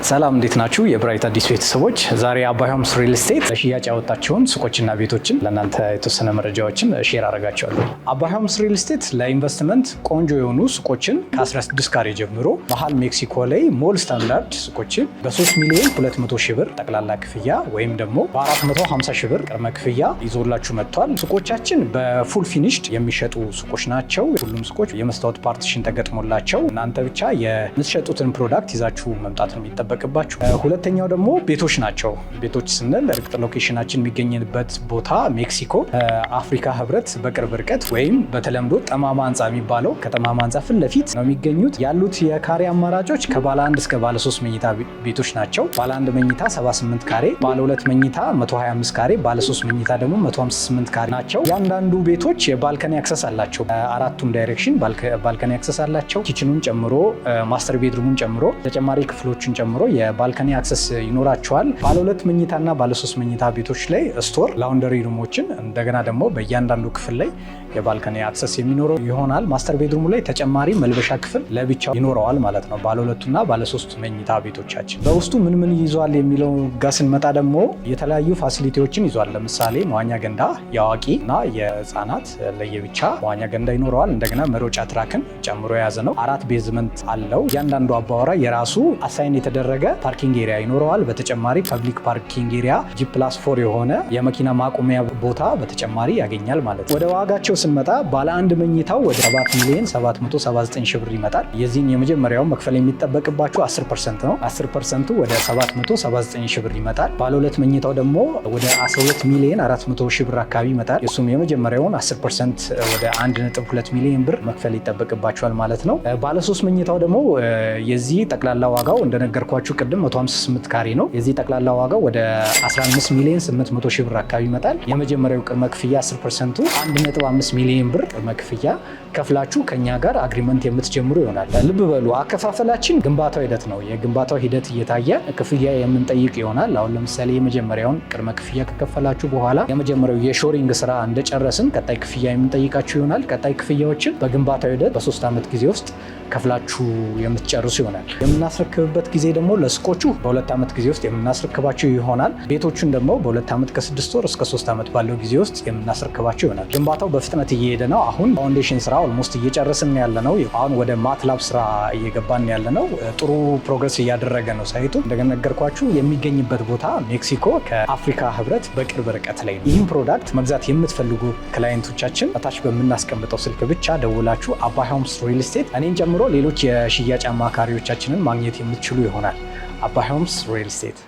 ሰላም እንዴት ናችሁ? የብራይት አዲስ ቤተሰቦች፣ ዛሬ አባይ ሆምስ ሪል ስቴት ለሽያጭ ያወጣቸውን ሱቆችና ቤቶችን ለእናንተ የተወሰነ መረጃዎችን ሼር አደርጋቸዋለሁ። አባይ ሆምስ ሪል ስቴት ለኢንቨስትመንት ቆንጆ የሆኑ ሱቆችን ከ16 ካሬ ጀምሮ መሀል ሜክሲኮ ላይ ሞል ስታንዳርድ ሱቆችን በ3 ሚሊዮን 200 ሺህ ብር ጠቅላላ ክፍያ ወይም ደግሞ በ450 ሺህ ብር ቅድመ ክፍያ ይዞላችሁ መጥቷል። ሱቆቻችን በፉል ፊኒሽድ የሚሸጡ ሱቆች ናቸው። ሁሉም ሱቆች የመስታወት ፓርቲሽን ተገጥሞላቸው እናንተ ብቻ የምትሸጡትን ፕሮዳክት ይዛችሁ መምጣት ነው የሚጠበቅባችሁ። ሁለተኛው ደግሞ ቤቶች ናቸው። ቤቶች ስንል እርግጥ ሎኬሽናችን የሚገኝበት ቦታ ሜክሲኮ አፍሪካ ህብረት በቅርብ ርቀት ወይም በተለምዶ ጠማማ ህንፃ የሚባለው ከጠማማ ህንፃ ፊት ለፊት ነው የሚገኙት። ያሉት የካሬ አማራጮች ከባለ 1 እስከ ባለ 3 መኝታ ቤቶች ናቸው። ባለ 1 መኝታ 78 ካሬ፣ ባለ 2 መኝታ 125 ካሬ፣ ባለ 3 መኝታ ደግሞ 158 ካሬ ናቸው። ያንዳንዱ ቤቶች የባልከኒ አክሰስ አላቸው። አራቱም ዳይሬክሽን ባልከኒ አክሰስ አላቸው። ኪችኑን ጨምሮ ማስተር ቤድሩሙን ጨምሮ ተጨማሪ ክፍሎችን ጨምሮ የባልከኒ አክሰስ ይኖራቸዋል። ባለ 2 መኝታና ባለ 3 መኝታ ቤቶች ላይ ስቶር፣ ላውንደሪ ሩሞችን እንደገና ደግሞ በእያንዳንዱ ክፍል ላይ የባልከኒ አክሰስ የሚኖረው ይሆናል። ማስተር ቤድሩሙ ላይ ተጨማሪ መልበሻ ክፍል ለብቻው ይኖረዋል ማለት ነው። ባለ 2ና ባለ 3 መኝታ ቤቶቻችን በውስጡ ምን ይዟል የሚለው ጋር ስንመጣ ደግሞ የተለያዩ ፋሲሊቲዎችን ይዟል። ለምሳሌ መዋኛ ገንዳ፣ የአዋቂ እና የህፃናት ለየብቻ መዋኛ ገንዳ ይኖረዋል። እንደገና መሮጫ ትራክን ጨምሮ የያዘ ነው። 4 ቤዝመንት አለው። እያንዳንዱ አባወራ የራሱ አሳይን የተደረገ ፓርኪንግ ኤሪያ ይኖረዋል። በተጨማሪ ፐብሊክ ፓርኪንግ ኤሪያ G+4 የሆነ የመኪና ማቆሚያ ቦታ በተጨማሪ ያገኛል ማለት ነው። ወደ ዋጋቸው ስንመጣ ባለ 1 መኝታው ወደ 7 ሚሊዮን 779 ሺህ ብር ይመጣል። የዚህን የመጀመሪያው መክፈል የሚጠበቅባቸው 10% ነው። 10% ወደ 779 ሺህ ብር ይመጣል። ባለ 2 መኝታው ደግሞ ወደ 12 ሚሊዮን 400 ሺህ ብር አካባቢ ይመጣል። እሱም የመጀመሪያውን 10% ወደ 1.2 ሚሊዮን ብር መክፈል ይጠበቅባቸዋል ማለት ነው። ባለ 3 መኝታው ደግሞ የዚህ ጠቅላላ ዋጋው እንደነገርኳችሁ ቅድም 158 ካሬ ነው። የዚህ ጠቅላላ ዋጋው ወደ 15 ሚሊዮን 800 ሺህ ብር አካባቢ ይመጣል። የመጀመሪያው ቅድመ ክፍያ 10%ቱ 1.5 ሚሊዮን ብር ቅድመ ክፍያ ከፍላችሁ ከኛ ጋር አግሪመንት የምትጀምሩ ይሆናል። ልብ በሉ አከፋፈላችን ግንባታው ሂደት ነው። የግንባታው ሂደት እየታየ ክፍያ የምንጠይቅ ይሆናል። አሁን ለምሳሌ የመጀመሪያውን ቅድመ ክፍያ ከከፈላችሁ በኋላ የመጀመሪያው የሾሪንግ ስራ እንደጨረስን ቀጣይ ክፍያ የምንጠይቃችሁ ይሆናል። ቀጣይ ክፍያዎችን በግንባታው ሂደት በ3 ዓመት ጊዜ ውስጥ ከፍላችሁ የምትጨርሱ ይሆናል። የምናስረክብበት ጊዜ ደግሞ ለሱቆቹ በ2 ዓመት ጊዜ ውስጥ የምናስረክባቸው ይሆናል። ቤቶቹን ደግሞ በ2 ዓመት ከ6 ወር እስከ 3 ዓመት ባለው ጊዜ ውስጥ የምናስረክባቸው ይሆናል። ግንባታው በፍጥነት እየሄደ ነው። አሁን ፋውንዴሽን ስራ ኦልሞስት እየጨረስን ያለ ነው። አሁን ወደ ማትላብ ስራ እየገባን ያለ ነው። ጥሩ ፕሮግረስ እያደረገ ነው ሳይቱ። እንደነገርኳችሁ የሚገኝበት ቦታ ሜክሲኮ ከአፍሪካ ህብረት በቅርብ ርቀት ላይ ነው። ይህም ፕሮዳክት መግዛት የምትፈልጉ ክላይንቶቻችን በታች በምናስቀምጠው ስልክ ብቻ ደውላችሁ አባይ ሆምስ ሪል ስቴት እኔን ጨምሮ ሌሎች የሽያጭ አማካሪዎቻችንን ማግኘት የምትችሉ ይሆናል። አባይ ሆምስ ሪል ስቴት